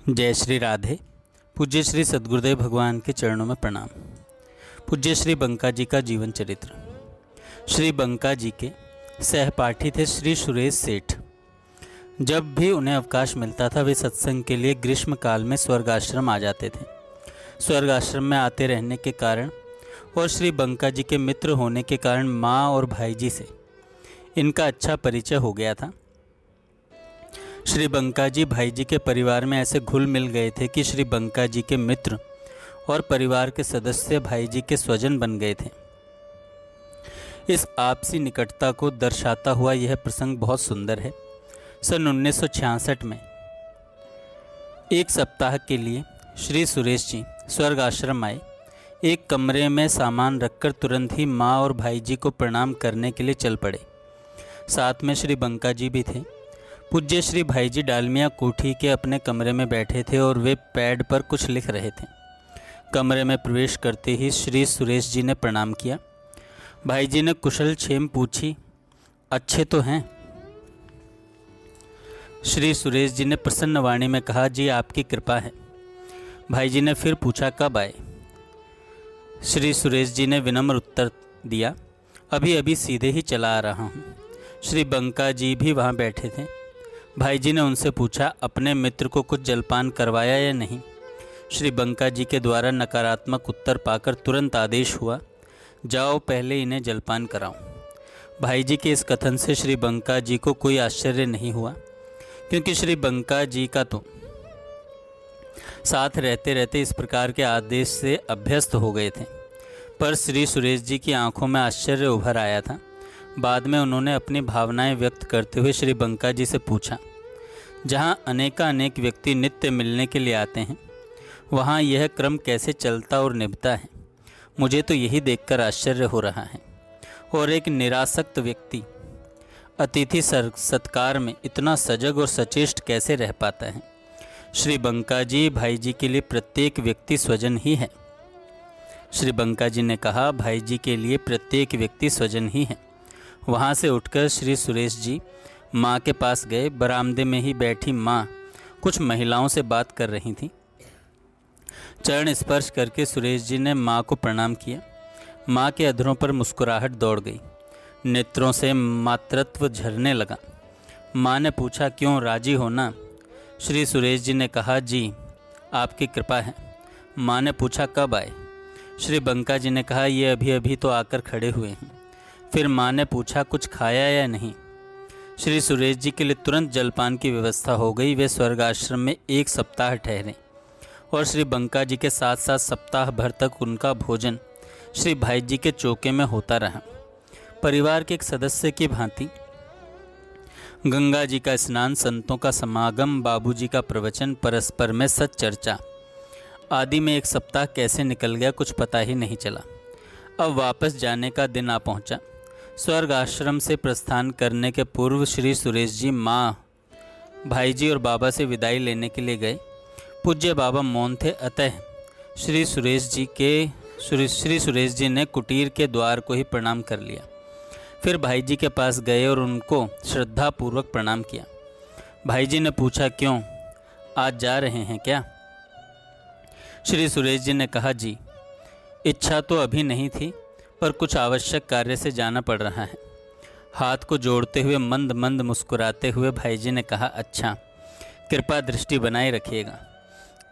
जय श्री राधे। पूज्य श्री सद्गुरुदेव भगवान के चरणों में प्रणाम। पूज्य श्री बंका जी का जीवन चरित्र। श्री बंका जी के सहपाठी थे श्री सुरेश सेठ। जब भी उन्हें अवकाश मिलता था वे सत्संग के लिए ग्रीष्म काल में स्वर्गाश्रम आ जाते थे। स्वर्गाश्रम में आते रहने के कारण और श्री बंका जी के मित्र होने के कारण माँ और भाई जी से इनका अच्छा परिचय हो गया था। श्री बंका जी भाई जी के परिवार में ऐसे घुल मिल गए थे कि श्री बंका जी के मित्र और परिवार के सदस्य भाई जी के स्वजन बन गए थे। इस आपसी निकटता को दर्शाता हुआ यह प्रसंग बहुत सुंदर है। सन 1966 में एक सप्ताह के लिए श्री सुरेश जी स्वर्ग आश्रम आए। एक कमरे में सामान रखकर तुरंत ही माँ और भाई जी को प्रणाम करने के लिए चल पड़े। साथ में श्री बंका जी भी थे। पूज्य श्री भाई जी डालमिया कोठी के अपने कमरे में बैठे थे और वे पैड पर कुछ लिख रहे थे। कमरे में प्रवेश करते ही श्री सुरेश जी ने प्रणाम किया। भाई जी ने कुशल क्षेम पूछी, अच्छे तो हैं? श्री सुरेश जी ने प्रसन्न वाणी में कहा, जी आपकी कृपा है। भाई जी ने फिर पूछा, कब आए? श्री सुरेश जी ने विनम्र उत्तर दिया, अभी अभी सीधे ही चला आ रहा हूँ। श्री बंका जी भी वहाँ बैठे थे। भाई जी ने उनसे पूछा, अपने मित्र को कुछ जलपान करवाया या नहीं? श्री बंका जी के द्वारा नकारात्मक उत्तर पाकर तुरंत आदेश हुआ, जाओ पहले इन्हें जलपान कराओ। भाई जी के इस कथन से श्री बंका जी को कोई आश्चर्य नहीं हुआ, क्योंकि श्री बंका जी का तो साथ रहते रहते इस प्रकार के आदेश से अभ्यस्त हो गए थे। पर श्री सुरेश जी की आंखों में आश्चर्य उभर आया था। बाद में उन्होंने अपनी भावनाएं व्यक्त करते हुए श्री बंका जी से पूछा, जहां अनेकानेक व्यक्ति नित्य मिलने के लिए आते हैं वहां यह क्रम कैसे चलता और निभता है? मुझे तो यही देखकर आश्चर्य हो रहा है। और एक निरासक्त व्यक्ति अतिथि सत्कार में इतना सजग और सचेष्ट कैसे रह पाता है? श्री बंका जी भाई जी के लिए प्रत्येक व्यक्ति स्वजन ही है। श्री बंका जी ने कहा, भाई जी के लिए प्रत्येक व्यक्ति स्वजन ही है। वहाँ से उठकर श्री सुरेश जी माँ के पास गए। बरामदे में ही बैठी माँ कुछ महिलाओं से बात कर रही थी। चरण स्पर्श करके सुरेश जी ने माँ को प्रणाम किया। माँ के अधरों पर मुस्कुराहट दौड़ गई, नेत्रों से मातृत्व झरने लगा। माँ ने पूछा, क्यों, राजी हो ना? श्री सुरेश जी ने कहा, जी आपकी कृपा है। माँ ने पूछा, कब आए? श्री बंका जी ने कहा, ये अभी अभी तो आकर खड़े हुए हैं। फिर माँ ने पूछा, कुछ खाया या नहीं? श्री सुरेश जी के लिए तुरंत जलपान की व्यवस्था हो गई। वे स्वर्ग आश्रम में एक सप्ताह ठहरे और श्री बंका जी के साथ साथ सप्ताह भर तक उनका भोजन श्री भाई जी के चौके में होता रहा। परिवार के एक सदस्य की भांति गंगा जी का स्नान, संतों का समागम, बाबूजी का प्रवचन, परस्पर में सच चर्चा आदि में एक सप्ताह कैसे निकल गया कुछ पता ही नहीं चला। अब वापस जाने का दिन आ पहुंचा। स्वर्ग आश्रम से प्रस्थान करने के पूर्व श्री सुरेश जी माँ, भाई जी और बाबा से विदाई लेने के लिए गए। पूज्य बाबा मौन थे, अतः श्री सुरेश जी ने कुटीर के द्वार को ही प्रणाम कर लिया। फिर भाई जी के पास गए और उनको श्रद्धापूर्वक प्रणाम किया। भाई जी ने पूछा, क्यों, आज जा रहे हैं क्या? श्री सुरेश जी ने कहा, जी इच्छा तो अभी नहीं थी, पर कुछ आवश्यक कार्य से जाना पड़ रहा है। हाथ को जोड़ते हुए मंद मंद मुस्कुराते हुए भाई जी ने कहा, अच्छा, कृपा दृष्टि बनाए रखिएगा।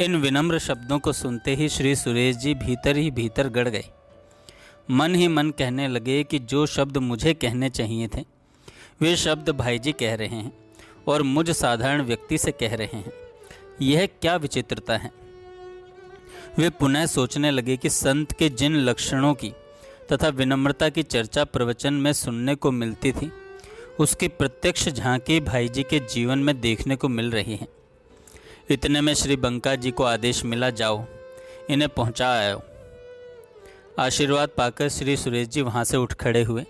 इन विनम्र शब्दों को सुनते ही श्री सुरेश जी भीतर ही भीतर गड़ गए। मन ही मन कहने लगे कि जो शब्द मुझे कहने चाहिए थे वे शब्द भाई जी कह रहे हैं और मुझ साधारण व्यक्ति से कह रहे हैं। यह क्या विचित्रता है। वे पुनः सोचने लगे कि संत के जिन लक्षणों की तथा विनम्रता की चर्चा प्रवचन में सुनने को मिलती थी उसकी प्रत्यक्ष झांकी भाई जी के जीवन में देखने को मिल रही है। इतने में श्री बंका जी को आदेश मिला, जाओ इन्हें पहुंचा आओ। आशीर्वाद पाकर श्री सुरेश जी वहां से उठ खड़े हुए।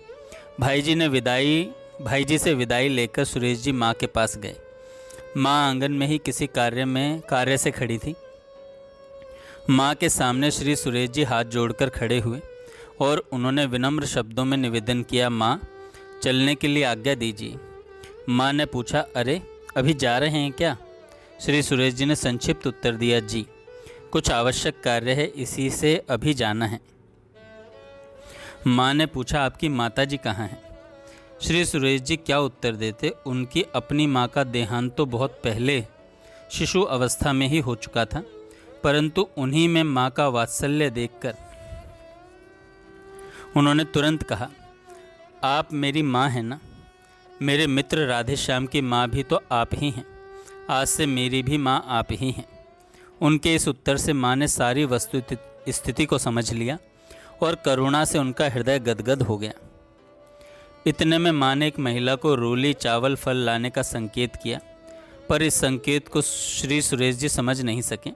भाई जी से विदाई लेकर सुरेश जी माँ के पास गए। माँ आंगन में ही किसी कार्य से खड़ी थी। माँ के सामने श्री सुरेश जी हाथ जोड़कर खड़े हुए और उन्होंने विनम्र शब्दों में निवेदन किया, माँ चलने के लिए आज्ञा दीजिए। माँ ने पूछा, अरे अभी जा रहे हैं क्या? श्री सुरेश जी ने संक्षिप्त उत्तर दिया, जी कुछ आवश्यक कार्य है, इसी से अभी जाना है। माँ ने पूछा, आपकी माताजी कहाँ हैं? श्री सुरेश जी क्या उत्तर देते। उनकी अपनी माँ का देहांत तो बहुत पहले शिशु अवस्था में ही हो चुका था, परंतु उन्हीं में माँ का वात्सल्य देखकर उन्होंने तुरंत कहा, आप मेरी माँ हैं ना? मेरे मित्र राधे श्याम की माँ भी तो आप ही हैं। आज से मेरी भी माँ आप ही हैं। उनके इस उत्तर से माँ ने सारी वस्तु स्थिति को समझ लिया और करुणा से उनका हृदय गदगद हो गया। इतने में माँ ने एक महिला को रोली, चावल, फल लाने का संकेत किया, पर इस संकेत को श्री सुरेश जी समझ नहीं सके।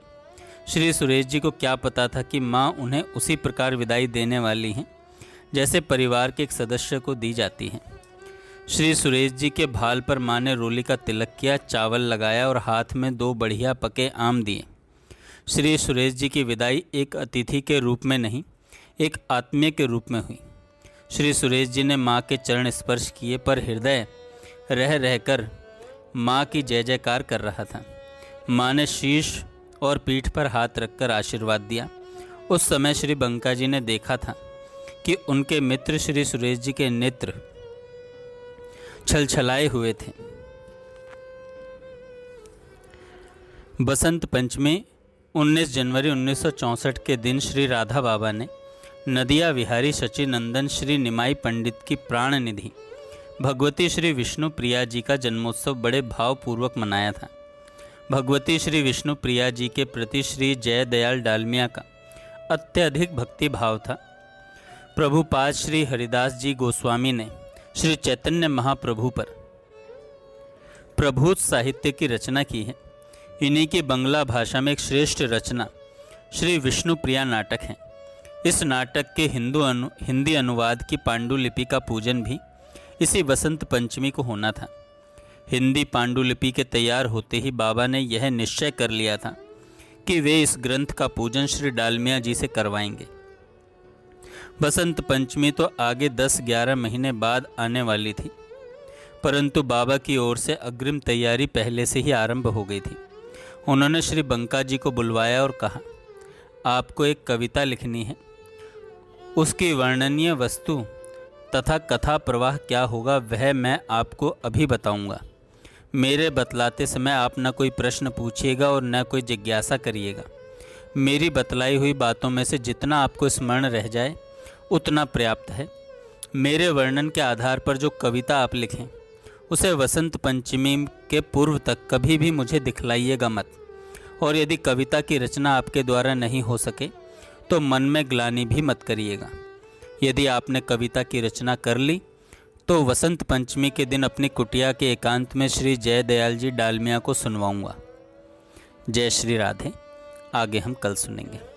श्री सुरेश जी को क्या पता था कि माँ उन्हें उसी प्रकार विदाई देने वाली हैं जैसे परिवार के एक सदस्य को दी जाती है। श्री सुरेश जी के भाल पर माँ ने रोली का तिलक किया, चावल लगाया और हाथ में 2 बढ़िया पके आम दिए। श्री सुरेश जी की विदाई एक अतिथि के रूप में नहीं, एक आत्मीय के रूप में हुई। श्री सुरेश जी ने माँ के चरण स्पर्श किए, पर हृदय रह रहकर माँ की जय जयकार कर रहा था। माँ ने शीश और पीठ पर हाथ रखकर आशीर्वाद दिया। उस समय श्री बंका जी ने देखा था कि उनके मित्र श्री सुरेश जी के नेत्र छलछलाए हुए थे। बसंत पंचमी 19 जनवरी 1964 के दिन श्री राधा बाबा ने नदिया विहारी सचिनंदन श्री निमाई पंडित की प्राण निधि भगवती श्री विष्णु प्रिया जी का जन्मोत्सव बड़े भावपूर्वक मनाया था। भगवती श्री विष्णु प्रिया जी के प्रति श्री जय दयाल डालमिया का अत्यधिक भक्ति भाव था। प्रभुपाद श्री हरिदास जी गोस्वामी ने श्री चैतन्य महाप्रभु पर प्रभुत साहित्य की रचना की है। इन्हीं की बंगला भाषा में एक श्रेष्ठ रचना श्री विष्णु प्रिया नाटक है। इस नाटक के हिंदी अनुवाद की पांडुलिपि का पूजन भी इसी वसंत पंचमी को होना था। हिंदी पांडुलिपि के तैयार होते ही बाबा ने यह निश्चय कर लिया था कि वे इस ग्रंथ का पूजन श्री डालमिया जी से करवाएंगे। बसंत पंचमी तो आगे 10-11 महीने बाद आने वाली थी, परंतु बाबा की ओर से अग्रिम तैयारी पहले से ही आरंभ हो गई थी। उन्होंने श्री बंका जी को बुलवाया और कहा, आपको एक कविता लिखनी है। उसकी वर्णनीय वस्तु तथा कथा प्रवाह क्या होगा वह मैं आपको अभी बताऊंगा। मेरे बतलाते समय आप न कोई प्रश्न पूछिएगा और न कोई जिज्ञासा करिएगा। मेरी बतलाई हुई बातों में से जितना आपको स्मरण रह जाए उतना पर्याप्त है। मेरे वर्णन के आधार पर जो कविता आप लिखें उसे वसंत पंचमी के पूर्व तक कभी भी मुझे दिखलाइएगा मत, और यदि कविता की रचना आपके द्वारा नहीं हो सके तो मन में ग्लानि भी मत करिएगा। यदि आपने कविता की रचना कर ली तो वसंत पंचमी के दिन अपनी कुटिया के एकांत में श्री जय दयाल जी डालमिया को सुनवाऊंगा। जय श्री राधे। आगे हम कल सुनेंगे।